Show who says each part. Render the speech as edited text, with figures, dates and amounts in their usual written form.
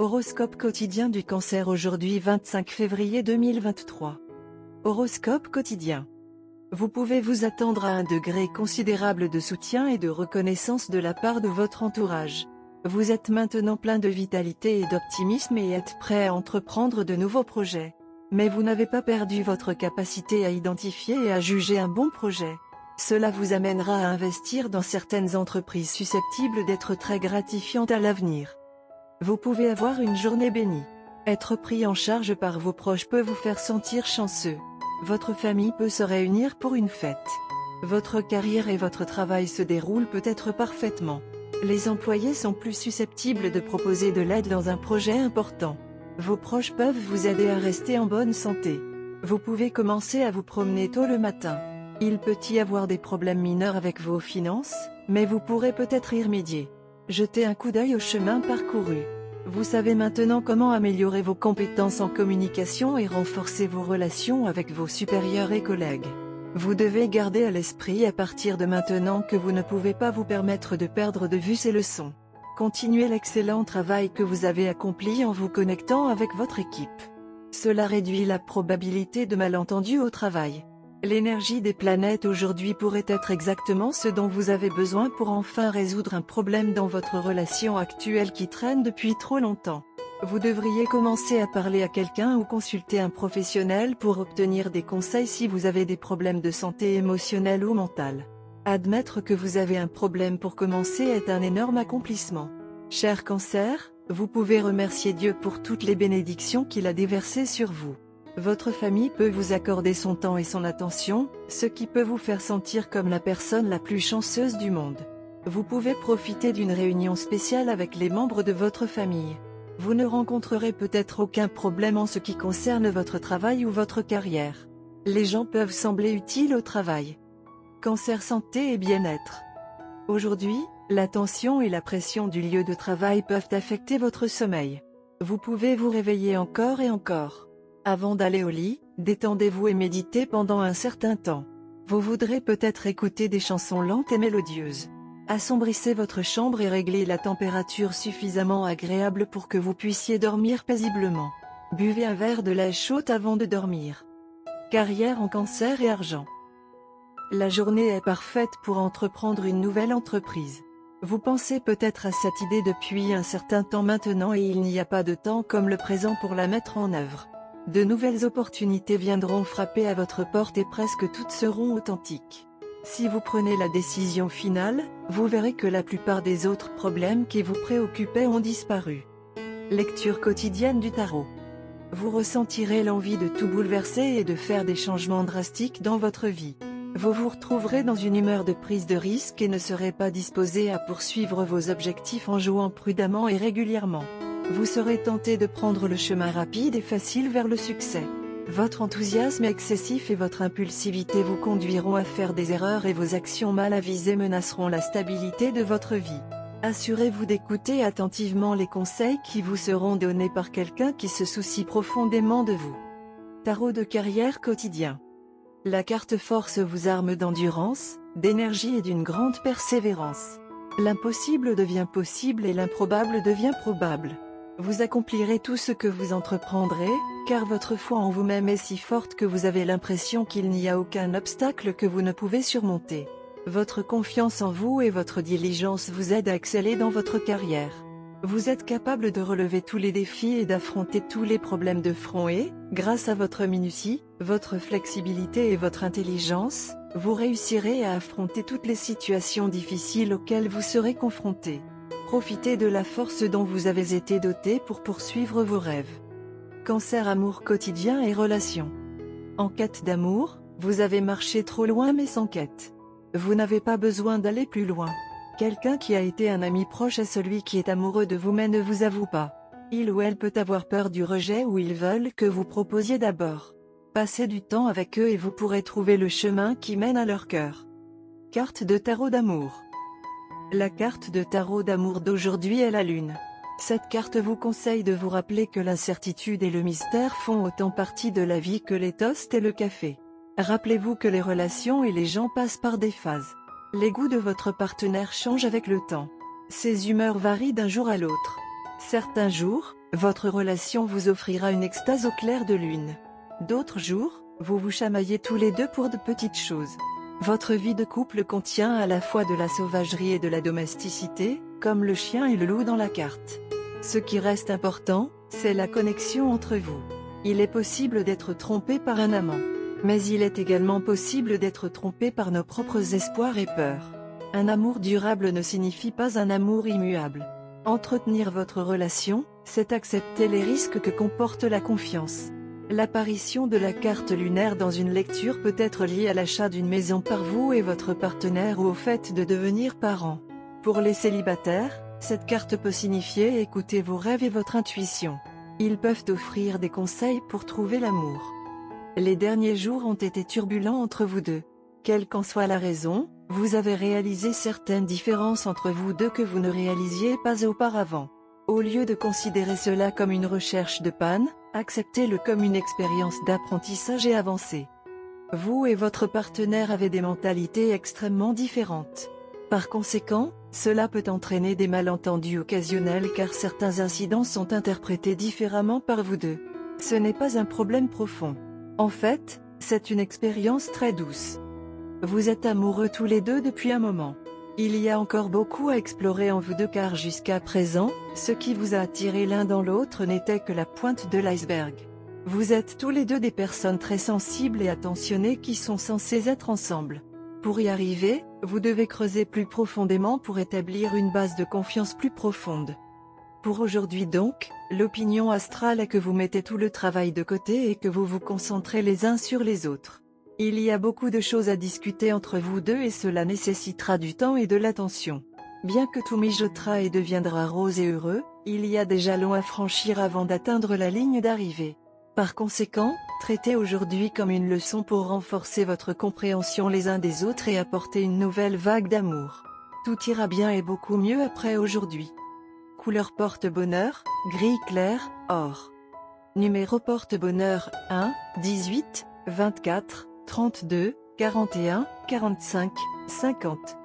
Speaker 1: Horoscope quotidien du Cancer aujourd'hui 25 février 2023. Horoscope quotidien. Vous pouvez vous attendre à un degré considérable de soutien et de reconnaissance de la part de votre entourage. Vous êtes maintenant plein de vitalité et d'optimisme et êtes prêt à entreprendre de nouveaux projets. Mais vous n'avez pas perdu votre capacité à identifier et à juger un bon projet. Cela vous amènera à investir dans certaines entreprises susceptibles d'être très gratifiantes à l'avenir. Vous pouvez avoir une journée bénie. Être pris en charge par vos proches peut vous faire sentir chanceux. Votre famille peut se réunir pour une fête. Votre carrière et votre travail se déroulent peut-être parfaitement. Les employés sont plus susceptibles de proposer de l'aide dans un projet important. Vos proches peuvent vous aider à rester en bonne santé. Vous pouvez commencer à vous promener tôt le matin. Il peut y avoir des problèmes mineurs avec vos finances, mais vous pourrez peut-être y remédier. Jetez un coup d'œil au chemin parcouru. Vous savez maintenant comment améliorer vos compétences en communication et renforcer vos relations avec vos supérieurs et collègues. Vous devez garder à l'esprit à partir de maintenant que vous ne pouvez pas vous permettre de perdre de vue ces leçons. Continuez l'excellent travail que vous avez accompli en vous connectant avec votre équipe. Cela réduit la probabilité de malentendus au travail. L'énergie des planètes aujourd'hui pourrait être exactement ce dont vous avez besoin pour enfin résoudre un problème dans votre relation actuelle qui traîne depuis trop longtemps. Vous devriez commencer à parler à quelqu'un ou consulter un professionnel pour obtenir des conseils si vous avez des problèmes de santé émotionnelle ou mentale. Admettre que vous avez un problème pour commencer est un énorme accomplissement. Cher Cancer, vous pouvez remercier Dieu pour toutes les bénédictions qu'il a déversées sur vous. Votre famille peut vous accorder son temps et son attention, ce qui peut vous faire sentir comme la personne la plus chanceuse du monde. Vous pouvez profiter d'une réunion spéciale avec les membres de votre famille. Vous ne rencontrerez peut-être aucun problème en ce qui concerne votre travail ou votre carrière. Les gens peuvent sembler utiles au travail. Cancer santé et bien-être. Aujourd'hui, la tension et la pression du lieu de travail peuvent affecter votre sommeil. Vous pouvez vous réveiller encore et encore. Avant d'aller au lit, détendez-vous et méditez pendant un certain temps. Vous voudrez peut-être écouter des chansons lentes et mélodieuses. Assombrissez votre chambre et réglez la température suffisamment agréable pour que vous puissiez dormir paisiblement. Buvez un verre de lait chaude avant de dormir. Carrière en Cancer et argent. La journée est parfaite pour entreprendre une nouvelle entreprise. Vous pensez peut-être à cette idée depuis un certain temps maintenant et il n'y a pas de temps comme le présent pour la mettre en œuvre. De nouvelles opportunités viendront frapper à votre porte et presque toutes seront authentiques. Si vous prenez la décision finale, vous verrez que la plupart des autres problèmes qui vous préoccupaient ont disparu. Lecture quotidienne du tarot. Vous ressentirez l'envie de tout bouleverser et de faire des changements drastiques dans votre vie. Vous vous retrouverez dans une humeur de prise de risque et ne serez pas disposé à poursuivre vos objectifs en jouant prudemment et régulièrement. Vous serez tenté de prendre le chemin rapide et facile vers le succès. Votre enthousiasme excessif et votre impulsivité vous conduiront à faire des erreurs et vos actions mal avisées menaceront la stabilité de votre vie. Assurez-vous d'écouter attentivement les conseils qui vous seront donnés par quelqu'un qui se soucie profondément de vous. Tarot de carrière quotidien. La carte force vous arme d'endurance, d'énergie et d'une grande persévérance. L'impossible devient possible et l'improbable devient probable. Vous accomplirez tout ce que vous entreprendrez, car votre foi en vous-même est si forte que vous avez l'impression qu'il n'y a aucun obstacle que vous ne pouvez surmonter. Votre confiance en vous et votre diligence vous aident à exceller dans votre carrière. Vous êtes capable de relever tous les défis et d'affronter tous les problèmes de front et, grâce à votre minutie, votre flexibilité et votre intelligence, vous réussirez à affronter toutes les situations difficiles auxquelles vous serez confronté. Profitez de la force dont vous avez été doté pour poursuivre vos rêves. Cancer amour quotidien et relations. En quête d'amour, vous avez marché trop loin mais sans quête. Vous n'avez pas besoin d'aller plus loin. Quelqu'un qui a été un ami proche est celui qui est amoureux de vous mais ne vous avoue pas. Il ou elle peut avoir peur du rejet ou ils veulent que vous proposiez d'abord. Passez du temps avec eux et vous pourrez trouver le chemin qui mène à leur cœur. Carte de tarot d'amour. La carte de tarot d'amour d'aujourd'hui est la lune. Cette carte vous conseille de vous rappeler que l'incertitude et le mystère font autant partie de la vie que les toasts et le café. Rappelez-vous que les relations et les gens passent par des phases. Les goûts de votre partenaire changent avec le temps. Ses humeurs varient d'un jour à l'autre. Certains jours, Votre relation vous offrira une extase au clair de lune. D'autres jours, vous vous chamaillez tous les deux pour de petites choses. Votre vie de couple contient à la fois de la sauvagerie et de la domesticité, comme le chien et le loup dans la carte. Ce qui reste important, c'est la connexion entre vous. Il est possible d'être trompé par un amant. Mais il est également possible d'être trompé par nos propres espoirs et peurs. Un amour durable ne signifie pas un amour immuable. Entretenir votre relation, c'est accepter les risques que comporte la confiance. L'apparition de la carte lunaire dans une lecture peut être liée à l'achat d'une maison par vous et votre partenaire ou au fait de devenir parent. Pour les célibataires, cette carte peut signifier écouter vos rêves et votre intuition. Ils peuvent offrir des conseils pour trouver l'amour. Les derniers jours ont été turbulents entre vous deux. Quelle qu'en soit la raison, vous avez réalisé certaines différences entre vous deux que vous ne réalisiez pas auparavant. Au lieu de considérer cela comme une recherche de panne, acceptez-le comme une expérience d'apprentissage et avancez. Vous et votre partenaire avez des mentalités extrêmement différentes. Par conséquent, cela peut entraîner des malentendus occasionnels car certains incidents sont interprétés différemment par vous deux. Ce n'est pas un problème profond. En fait, c'est une expérience très douce. Vous êtes amoureux tous les deux depuis un moment. Il y a encore beaucoup à explorer en vous deux car jusqu'à présent, ce qui vous a attiré l'un dans l'autre n'était que la pointe de l'iceberg. Vous êtes tous les deux des personnes très sensibles et attentionnées qui sont censées être ensemble. Pour y arriver, vous devez creuser plus profondément pour établir une base de confiance plus profonde. Pour aujourd'hui donc, l'opinion astrale est que vous mettez tout le travail de côté et que vous vous concentrez les uns sur les autres. Il y a beaucoup de choses à discuter entre vous deux et cela nécessitera du temps et de l'attention. Bien que tout mijotera et deviendra rose et heureux, il y a des jalons à franchir avant d'atteindre la ligne d'arrivée. Par conséquent, traitez aujourd'hui comme une leçon pour renforcer votre compréhension les uns des autres et apporter une nouvelle vague d'amour. Tout ira bien et beaucoup mieux après aujourd'hui. Couleur porte-bonheur, gris clair, or. Numéro porte-bonheur, 1, 18, 24, 32, 41, 45, 50.